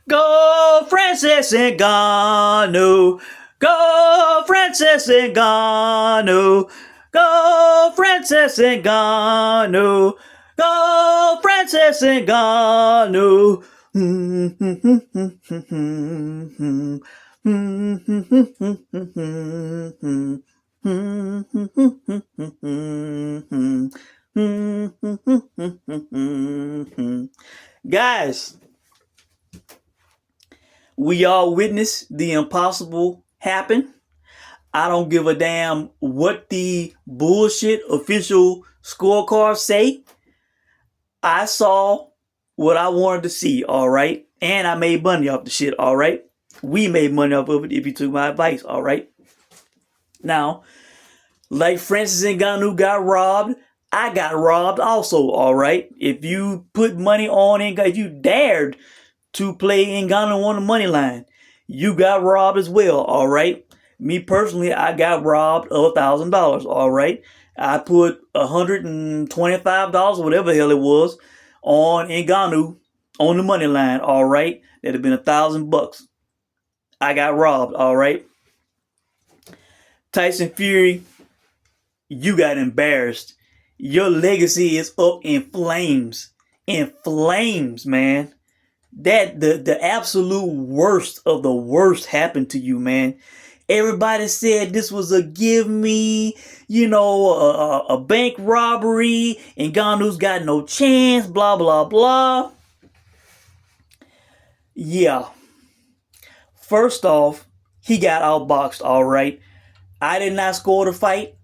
Go Francis Ngannou. Go Francis Ngannou. Go Francis Ngannou. Go Francis Ngannou. Guys, we all witnessed the impossible happen. I don't give a damn what the bullshit official scorecards say. I saw what I wanted to see, all right? And I made money off the shit, all right? We made money off of it if you took my advice, all right? Now, like Francis Ngannou got robbed, I got robbed also, all right? If you put money on Ngannou, if you dared to play Ngannou on the money line, you got robbed as well, all right? Me personally, I got robbed of $1,000, all right? I put $125 or whatever the hell it was on Ngannou on the money line, all right? That'd have been $1,000. I got robbed, all right? Tyson Fury, you got embarrassed. Your legacy is up in flames. In flames, man. That the absolute worst of the worst happened to you, man. Everybody said this was a give me, a bank robbery, and Ngannou's got no chance, blah, blah, blah. Yeah. First off, he got outboxed, all right. I did not score the fight,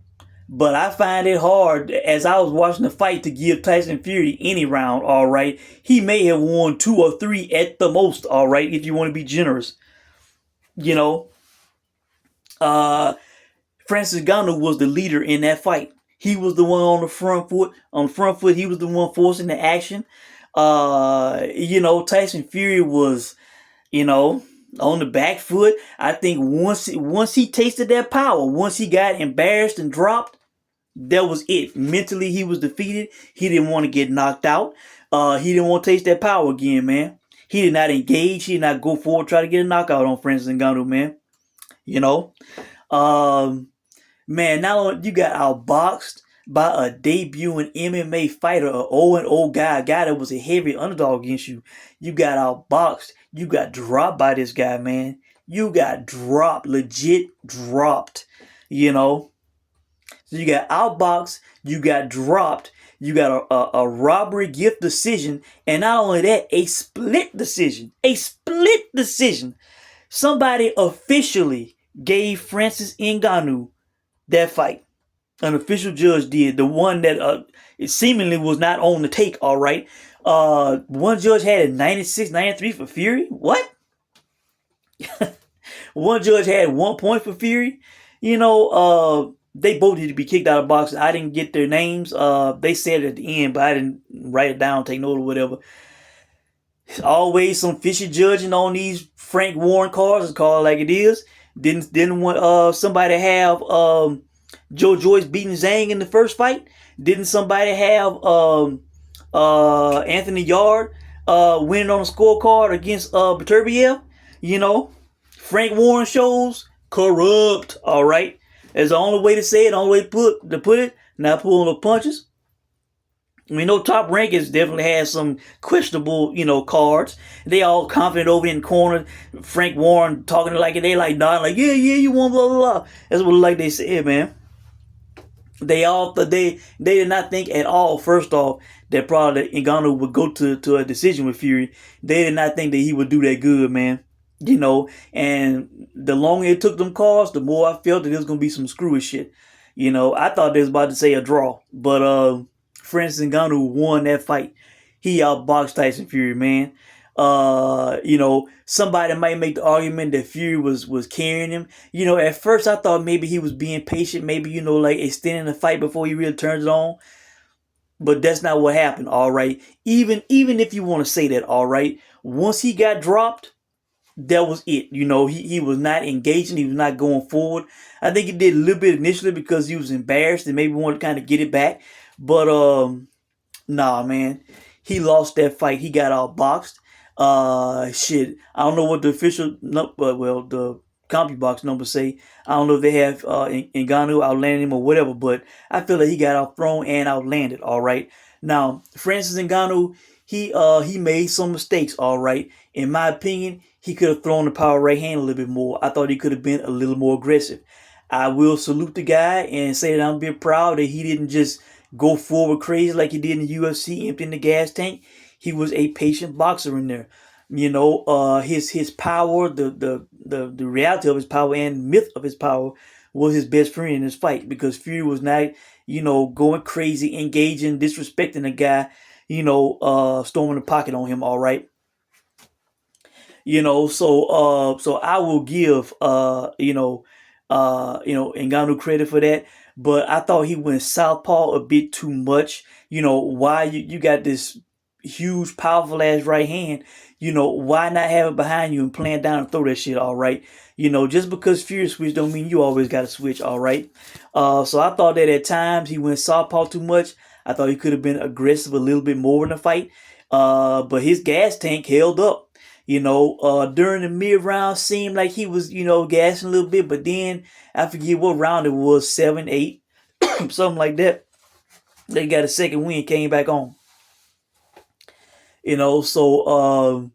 but I find it hard as I was watching the fight to give Tyson Fury any round, all right. He may have won 2 or 3 at the most, all right, if you want to be generous. Francis Ngannou was the leader in that fight. He was the one on the front foot. On the front foot, he was the one forcing the action. Tyson Fury was, on the back foot. I think once he tasted that power, once he got embarrassed and dropped, that was it. Mentally, he was defeated. He didn't want to get knocked out. He didn't want to taste that power again, man. He did not engage. He did not go forward, try to get a knockout on Francis Ngannou, man. Man, not only you got outboxed by a debuting MMA fighter, an 0-0 guy, a guy that was a heavy underdog against you. You got outboxed. You got dropped by this guy, man. You got dropped, legit dropped, So you got outboxed, you got dropped, you got a robbery gift decision, and not only that, a split decision. A split decision. Somebody officially gave Francis Ngannou that fight. An official judge did. The one that it seemingly was not on the take, all right. One judge had it 96, 93 for Fury. What? One judge had 1 point for Fury. They both need to be kicked out of boxing. I didn't get their names. They said it at the end, but I didn't write it down, take note or whatever. Always some fishy judging on these Frank Warren cards. It's called like it is. Didn't want somebody have Joe Joyce beating Zhang in the first fight? Didn't somebody have Anthony Yard winning on a scorecard against Beterbiev? Frank Warren shows corrupt. All right, that's the only way to say it. The only way to put it. Not pulling the punches. We know Top Rankings definitely has some questionable, cards. They all confident over in the corner. Frank Warren talking like they like nodding like, yeah, you won, blah, blah, blah. That's what like they said, man. They did not think at all, first off, that probably Ngannou would go to a decision with Fury. They did not think that he would do that good, man. And the longer it took them calls, the more I felt that there was going to be some screwy shit. I thought they was about to say a draw. But Francis Ngannou won that fight. He outboxed Tyson Fury, man. Somebody might make the argument that Fury was carrying him. At first I thought maybe he was being patient, maybe, like extending the fight before he really turns it on. But that's not what happened, all right? Even if you want to say that, all right? Once he got dropped, that was it. He was not engaging. He was not going forward. I think he did a little bit initially because he was embarrassed and maybe wanted to kind of get it back. But, nah, man. He lost that fight. He got outboxed. Shit, I don't know what the official well, the CompuBox numbers say. I don't know if they have Ngannou outlanded him or whatever, but I feel like he got outthrown and outlanded. All right. Now, Francis Ngannou, he made some mistakes. All right. In my opinion, he could have thrown the power right hand a little bit more. I thought he could have been a little more aggressive. I will salute the guy and say that I'm a bit proud that he didn't just go forward crazy like he did in the UFC, emptying the gas tank. He was a patient boxer in there. His power, the reality of his power and myth of his power was his best friend in this fight, because Fury was not, going crazy, engaging, disrespecting the guy, storming the pocket on him. All right. So I will give Ngannou credit for that, but I thought he went southpaw a bit too much. Why you got this huge powerful ass right hand, why not have it behind you and plan down and throw that shit? All right. Just because Fury switch don't mean you always got to switch. All right. So I thought that at times he went southpaw too much. I thought he could have been aggressive a little bit more in the fight. But his gas tank held up. During the mid round seemed like he was, gassing a little bit, but then I forget what round it was, 7, 8, something like that. They got a second win, came back on. So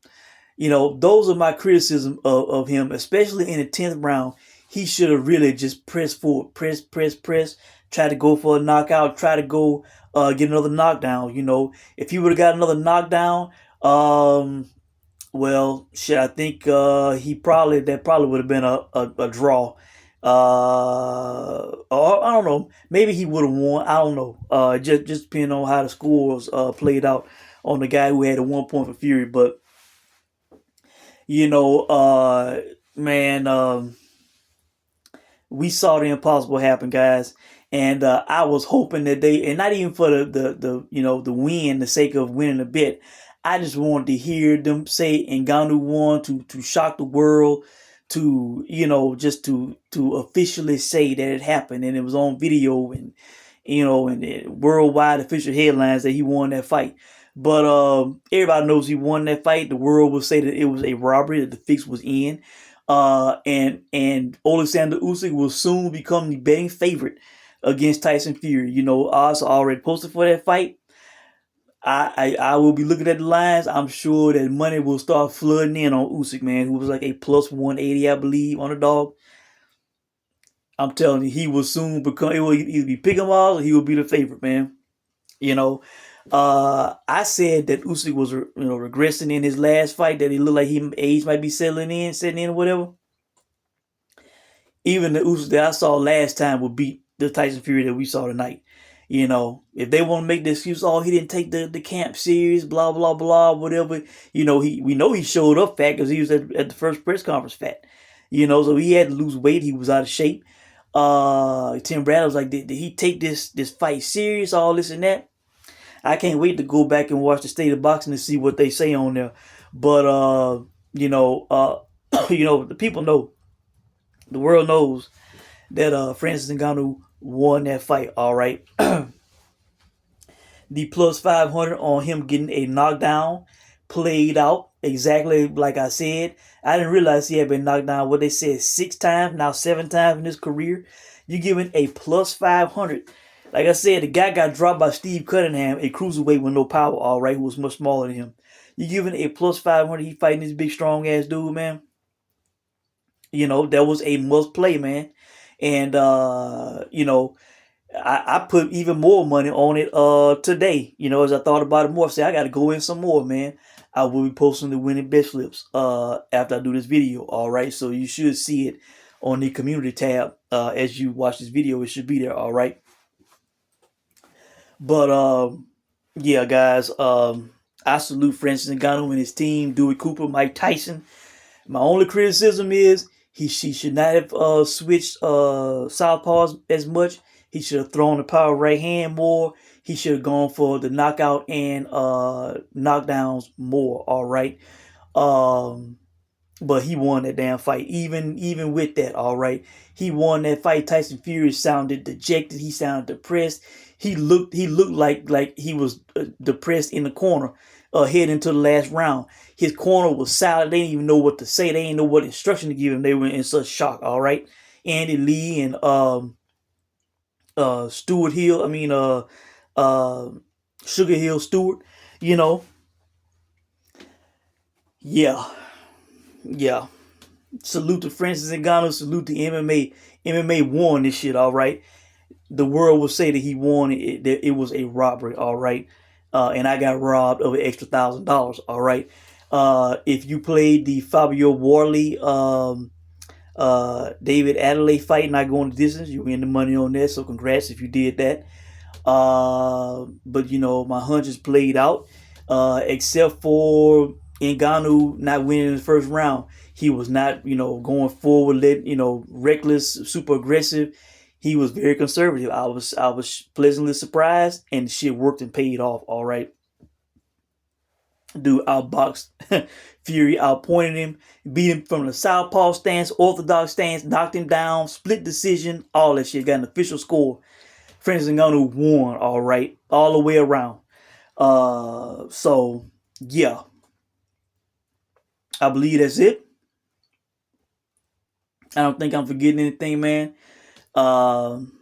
those are my criticism of him, especially in the 10th round. He should have really just pressed forward, press, try to go for a knockout, try to go get another knockdown. If he would have got another knockdown, well, shit, I think that probably would have been a draw. Or I don't know. Maybe he would have won. I don't know. Just depending on how the scores played out on the guy who had a 1 point for Fury. But man, we saw the impossible happen, guys. And I was hoping that and not even for the win, the sake of winning a bit. I just wanted to hear them say Ngannou won to shock the world, to just to officially say that it happened and it was on video, and and worldwide official headlines that he won that fight. But everybody knows he won that fight. The world will say that it was a robbery, that the fix was in. And Alexander Usyk will soon become the betting favorite against Tyson Fury. Odds are already posted for that fight. I will be looking at the lines. I'm sure that money will start flooding in on Usyk, man, who was like a plus 180, I believe, on the dog. I'm telling you, he will soon become. It will either be pick 'em all or he will be the favorite, man. I said that Usyk was regressing in his last fight, that he looked like age might be setting in or whatever. Even the Usyk that I saw last time would beat the Tyson Fury that we saw tonight. If they want to make the excuse, oh, he didn't take the camp serious, blah blah blah, whatever. We know he showed up fat because he was at the first press conference fat. So he had to lose weight. He was out of shape. Tim Bradley was like, did he take this fight serious? All this and that. I can't wait to go back and watch the State of Boxing and see what they say on there. But the people know, the world knows that Francis Ngannou won that fight. All right. The plus 500 on him getting a knockdown played out exactly like I said. I didn't realize he had been knocked down, what they said, 6 times, now 7 times in his career. You're giving a plus 500. Like I said, the guy got dropped by Steve Cunningham, a cruiserweight with no power, all right, who was much smaller than him. You're giving a plus 500. He fighting this big, strong ass dude, man. That was a must play, man. And, I put even more money on it today. As I thought about it more, I said I got to go in some more, man. I will be posting the winning bet slips after I do this video. All right, so you should see it on the community tab as you watch this video. It should be there. All right. But yeah, guys, I salute Francis Ngannou and his team, Dewey Cooper, Mike Tyson. My only criticism is he should not have switched southpaws as much. He should have thrown the power right hand more. He should have gone for the knockout and knockdowns more. All right. But he won that damn fight. Even with that, all right. He won that fight. Tyson Fury sounded dejected. He sounded depressed. He looked like he was depressed in the corner head into the last round. His corner was silent. They didn't even know what to say. They didn't know what instruction to give him. They were in such shock. All right, Andy Lee and Stuart Hill. Uh, Sugar Hill Stewart. You know, yeah, yeah. Salute to Francis Ngannou. Salute to MMA. MMA won this shit. All right. The world will say that he won it, that it was a robbery, all right, and I got robbed of an extra $1,000, all right. If you played the Fabio Warley, David Adelaide fight, not going the distance, you win the money on that. So congrats if you did that. But you know, my hunches played out, except for Ngannou not winning in the first round. He was not, going forward, reckless, super aggressive. He was very conservative. I was pleasantly surprised, and shit worked and paid off. All right, dude outboxed Fury, outpointed him, beat him from the southpaw stance, orthodox stance, knocked him down, split decision, all that shit. Got an official score. Francis Ngannou won, all right, all the way around. So yeah, I believe that's it. I don't think I'm forgetting anything, man. Um,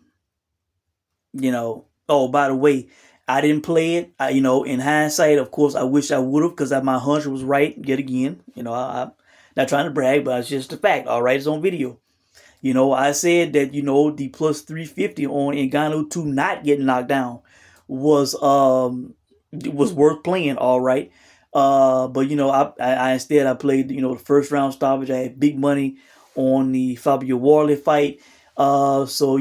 Oh, by the way, I didn't play it. In hindsight, of course, I wish I would have because my hunch was right yet again. I'm not trying to brag, but it's just a fact. All right, it's on video. I said that the plus 350 on Ngannou to not get knocked down was worth playing. All right, but I instead I played the first round stoppage. I had big money on the Fabio Warley fight. So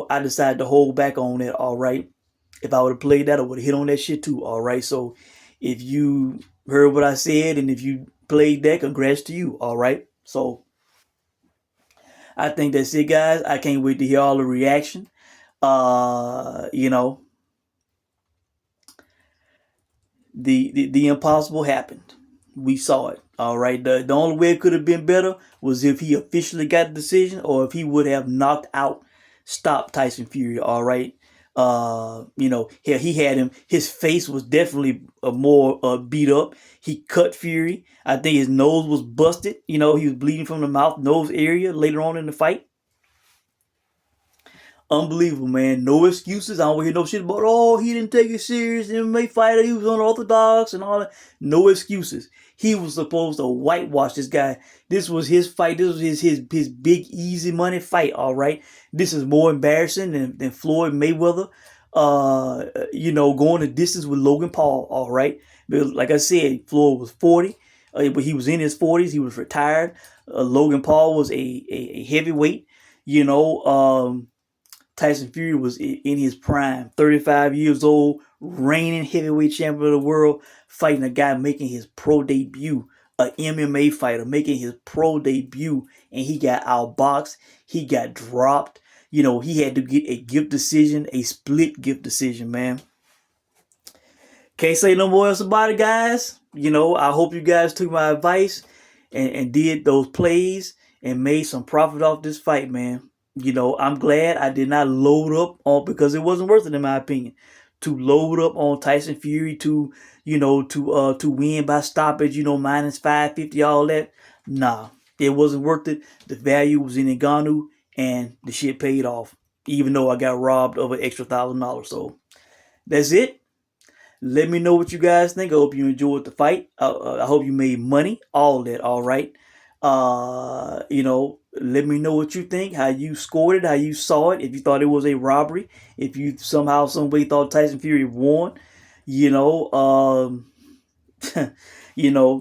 I decided to hold back on it. All right, if I would have played that, I would have hit on that shit too. All right, so if you heard what I said and if you played that, congrats to you. All right, so I think that's it, guys. I can't wait to hear all the reaction. Uh, you know, the impossible happened. We saw it. All right. The only way it could have been better was if he officially got the decision, or if he would have knocked out, stopped Tyson Fury. All right. He had him. His face was definitely more beat up. He cut Fury. I think his nose was busted. He was bleeding from the mouth, nose area later on in the fight. Unbelievable, man. No excuses. I don't hear no shit about, oh, he didn't take it serious. MMA fighter. He was unorthodox and all that. No excuses. He was supposed to whitewash this guy. This was his fight. This was his big, easy money fight, all right? This is more embarrassing than Floyd Mayweather, going the distance with Logan Paul, all right? But like I said, Floyd was 40, but he was in his 40s. He was retired. Logan Paul was a heavyweight, you know. Tyson Fury was in his prime, 35 years old, reigning heavyweight champion of the world, fighting a guy making his pro debut, a MMA fighter making his pro debut, and he got outboxed. He got dropped. He had to get a gift decision, a split gift decision, man. Can't say no more else about it, guys. I hope you guys took my advice and did those plays and made some profit off this fight, man. I'm glad I did not load up on, because it wasn't worth it in my opinion, to load up on Tyson Fury to win by stoppage, minus 550, all that. Nah, it wasn't worth it. The value was in Ngannou, and the shit paid off, even though I got robbed of an extra $1,000. So that's it. Let me know what you guys think. I hope you enjoyed the fight. I hope you made money. All that, all right. Let me know what you think, how you scored it, how you saw it, if you thought it was a robbery, if you somehow, some way thought Tyson Fury won. You know,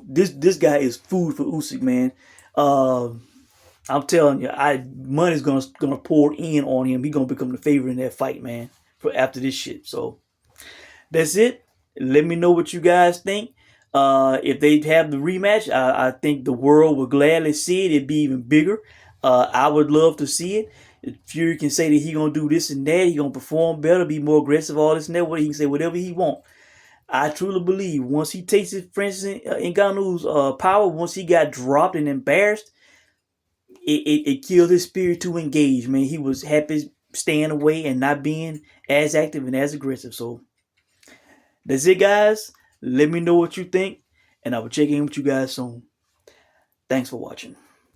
this guy is food for Usyk, man. I'm telling you, money's gonna pour in on him. He's gonna become the favorite in that fight, man. For after this shit. So that's it. Let me know what you guys think. If they have the rematch, I think the world would gladly see it. It'd be even bigger. I would love to see it. Fury can say that he gonna do this and that. He gonna perform better, be more aggressive, all this and that. He can say whatever he want. I truly believe once he tasted Francis Ngannou's power, once he got dropped and embarrassed, it killed his spirit to engage. Man, he was happy staying away and not being as active and as aggressive. So that's it, guys. Let me know what you think, and I will check in with you guys soon. Thanks for watching.